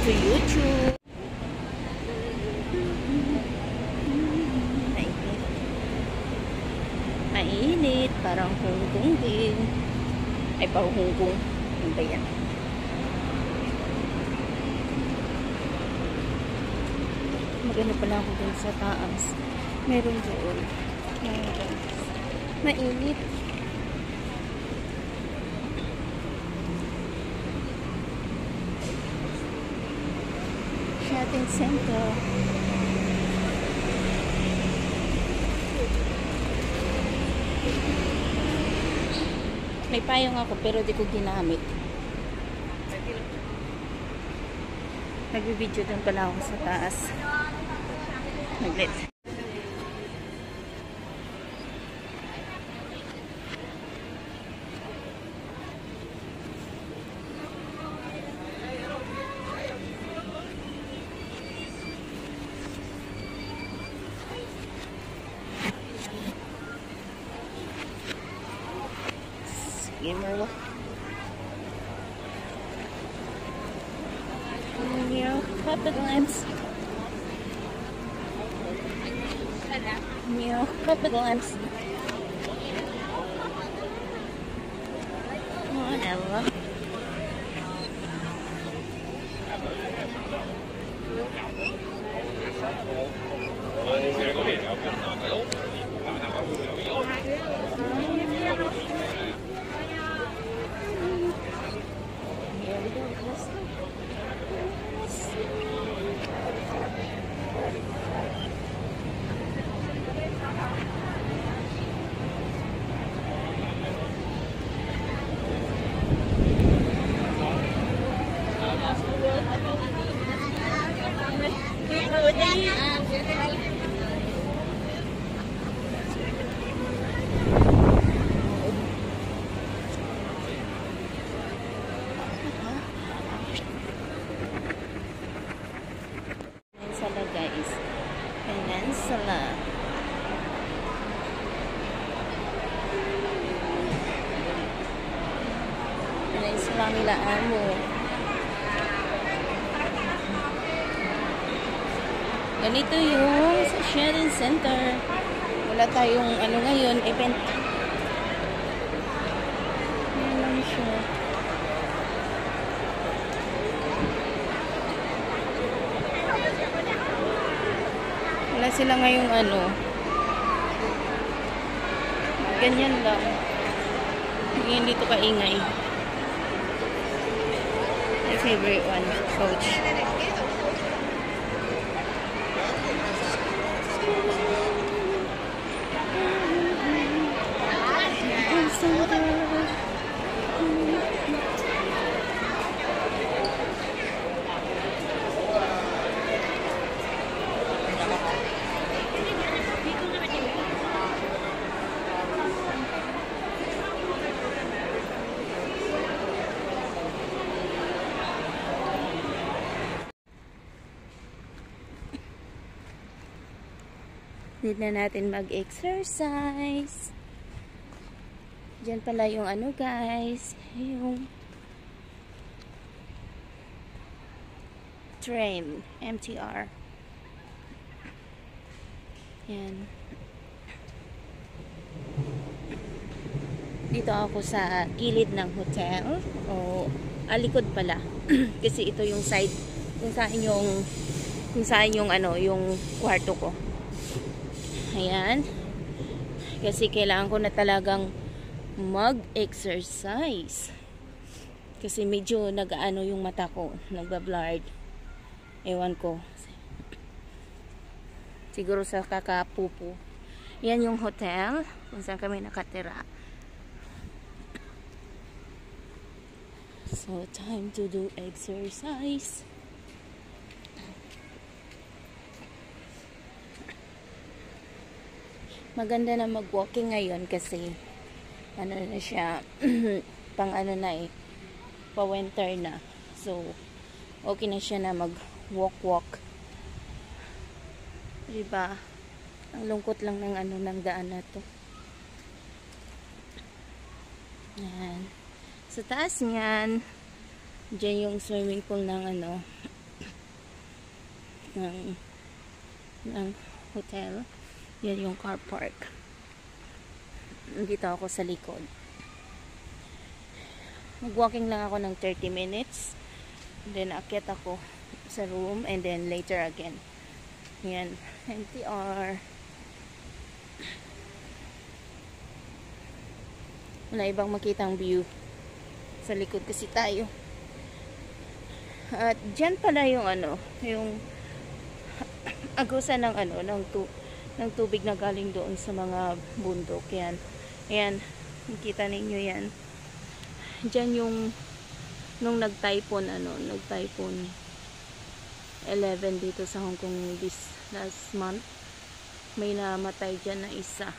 to YouTube. Mainit. Mainit. Parang Hong Kong din. Ay, parang Hong Kong. Ano ba yan? Magano pala ako dun sa taas. Meron doon. Mainit. Shopping center. May payong ako pero di ko ginamit. Nagbibideo doon pala ako sa taas. Naglit. Gamer. New puppet lamps. New puppet lamps. Whatever. Peninsula, guys. Peninsula. Peninsula nila amo. Ganito yung sa Sheldon Center. Wala tayong ano ngayon, event. Yan lang siya. Wala sila ngayong ano. Ganyan lang. Hindi dito kaingay. My favorite one, Coach. Need na natin mag-exercise. Diyan pala yung ano, guys, yung train, MTR. Yan. Dito ako sa gilid ng hotel. O, alikod pala. Kasi ito yung side kung saan yung ano, yung kwarto ko. Ayan. Kasi kailangan ko na talagang mag-exercise. Kasi medyo nag-ano yung mata ko. Nagba-blurred. Ewan ko. Siguro sa kakapupo. Yan yung hotel. Kung saan kami nakatira. So, time to do exercise. Maganda na mag-walking ngayon kasi ano na siya pang ano na eh pa winter na, so okay na siya na mag-walk diba. Ang lungkot lang ng ano ng daan na to. Yan. Sa taas niyan, dyan yung swimming pool ng ano ng hotel. Yan yung car park. Dito ako sa likod. Mag-walking lang ako ng 30 minutes. Then akyat ako sa room and then later again. Yan, NTR. Wala ibang makitang view sa likod kasi tayo. At dyan pala yung yung agusan ng ng tubig na galing doon sa mga bundok. Yan. Ayan, nakita ninyo yan. Dyan yung nung nag-typhoon 11 dito sa Hong Kong this last month, may namatay dyan na isa.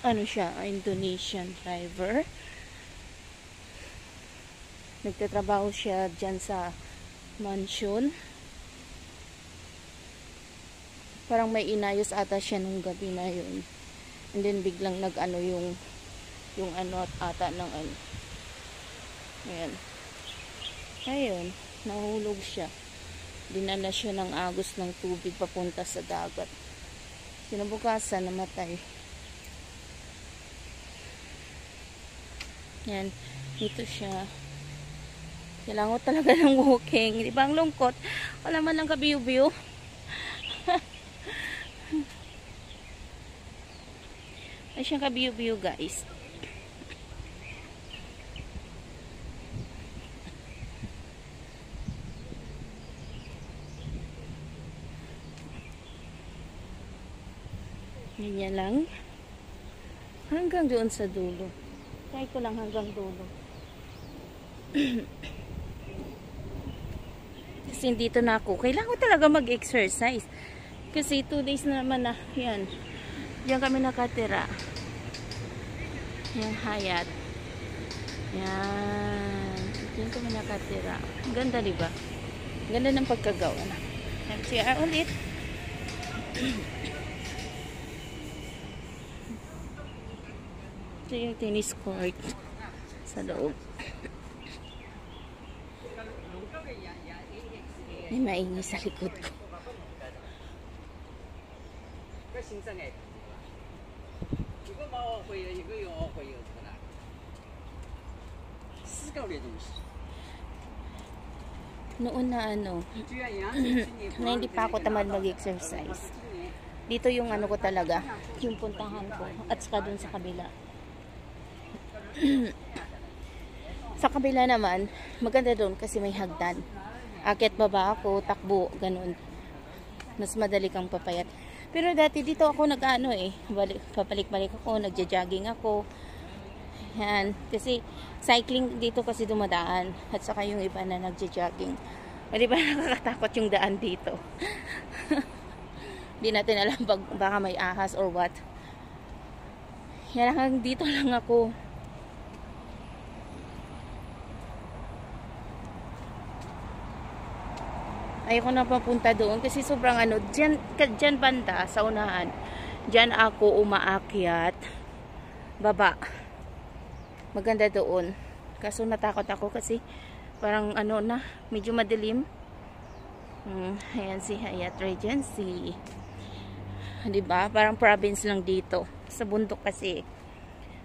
Siya, Indonesian driver. Nagtatrabaho siya dyan sa mansion. Parang may inayos ata siya nung gabi na yun. And then biglang yung ata ng Ayan. Ayun, nahulog siya. Dinala siya ng agos ng tubig papunta sa dagat. Kinabukasan, namatay. Yan, ito siya. Kailangan talaga ng walking. Di ba ang lungkot? Wala man lang kabiyo-biyo. Ay siyang kabiyo-biyo, guys. Ganyan lang. Hanggang doon sa dulo. Try ko lang hanggang dulo. Kasi dito na ako. Kailangan ko talaga mag-exercise. Kasi 2 days na naman na. Yan. Diyan kami nakatira. Yan, Hyatt. Yan. Diyan kami nakatira. Ang ganda, diba? Ang ganda ng pagkagawa na. MCR ulit. Ito yung tennis court sa loob. May maingay sa likod ko. Noon na na hindi pa ako tamad mag-exercise. Dito yung ko talaga, yung puntahan ko at saka dun sa kabila. Sa kabila naman, maganda doon kasi may hagdan. Akyat baba ako, takbo, ganun. Mas madali kang papayat. Pero dati dito ako papalik-balik ako, nagja-jogging ako. Yan, kasi cycling dito kasi dumadaan. At saka yung iba na nagja-jogging. O diba nakakatakot yung daan dito. Hindi natin alam baka may ahas or what. Yan, dito lang ako. Ayoko na papunta doon kasi sobrang dyan banda sa unahan. Dyan ako umaakyat. Baba. Maganda doon. Kaso natakot ako kasi parang medyo madilim. Ayan si Hyatt Regency. Diba? Parang province lang dito. Sa bundok kasi.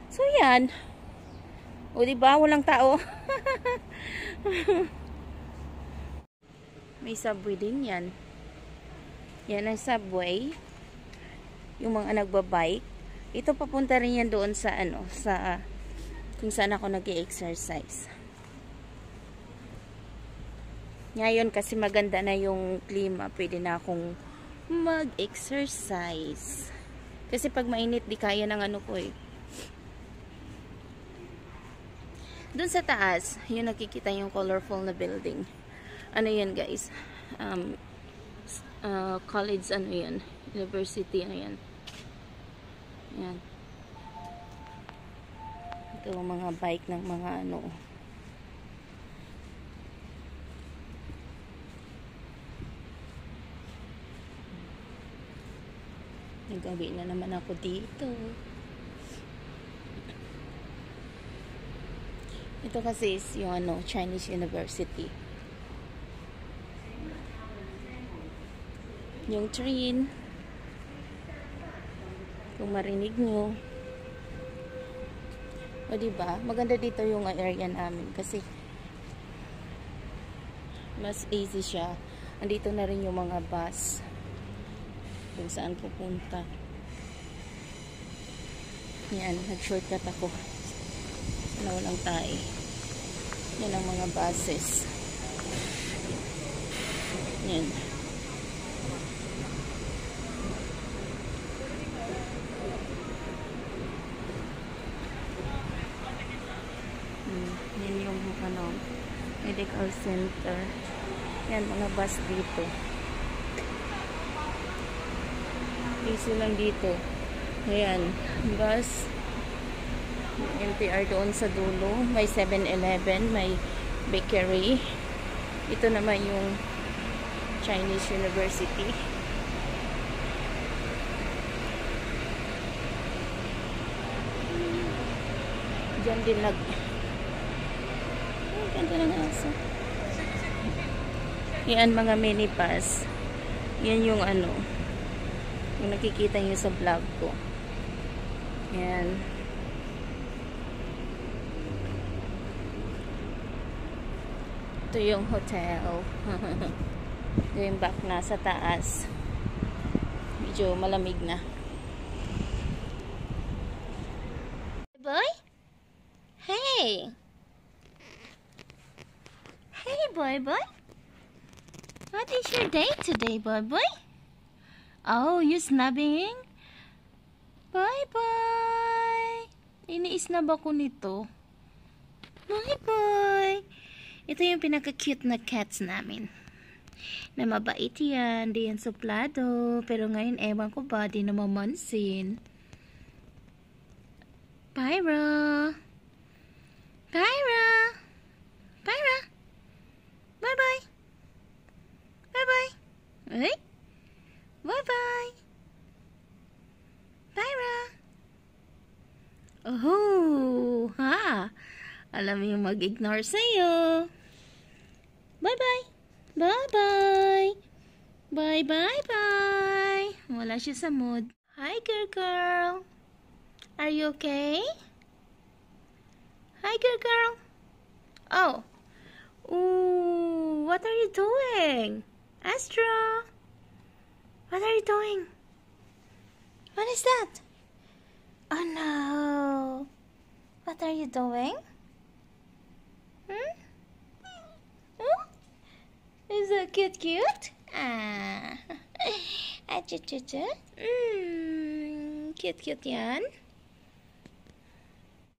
So yan. O diba? Walang tao. May subway din yan. Yan ang subway. Yung mga nagbabike. Ito papunta rin yan doon sa sa kung saan ako nag-exercise. Ngayon kasi maganda na yung klima, pwede na akong mag-exercise. Kasi pag mainit, di kaya ng ko eh. Doon sa taas, yun nakikita yung colorful na building. Ano yan guys? College yan? University yan? Yan. Ito mga bike ng mga Nagabi na naman ako dito. Ito kasi is yung Chinese University. yung train. Kung marinig nyo. O diba? Maganda dito yung area namin kasi mas easy siya. Andito na rin yung mga bus kung saan pupunta. Yan, nag-shortcut ako. Sana walang tae. Yan ang mga buses. Yan. Yan yung ano, medical center. Yan, mga bus dito. Easy lang dito. Ayan, bus. NPR doon sa dulo. May 7-Eleven, may bakery. Ito naman yung Chinese University. Diyan din ganda ng aso. Yan mga mini bus. Yan yung ano, yung nakikita nyo sa vlog ko. Yan. Ito yung hotel. Going back na sa taas. Medyo malamig na. Boy? Hey! Hey, boy. What is your day today, boy? Oh, you snubbing? Boy. Iniisnab ako nito. Boy. Ito yung pinaka-cute na cats namin. Na mabait yan. Di yan suplado. Pero ngayon, ewan ko ba, di na mamansin. Pyra. Bye-bye. Hey? Bye-bye. Pyra. Oh, ha. Alam mo yung mag-ignore sa'yo. Bye-bye. Bye-bye. Wala siya sa mood. Hi, girl. Are you okay? Hi, girl. Oh. Ooh, what are you doing? Astra. What are you doing? What is that? Oh, no. What are you doing? Is that cute? Ah. Cute yan.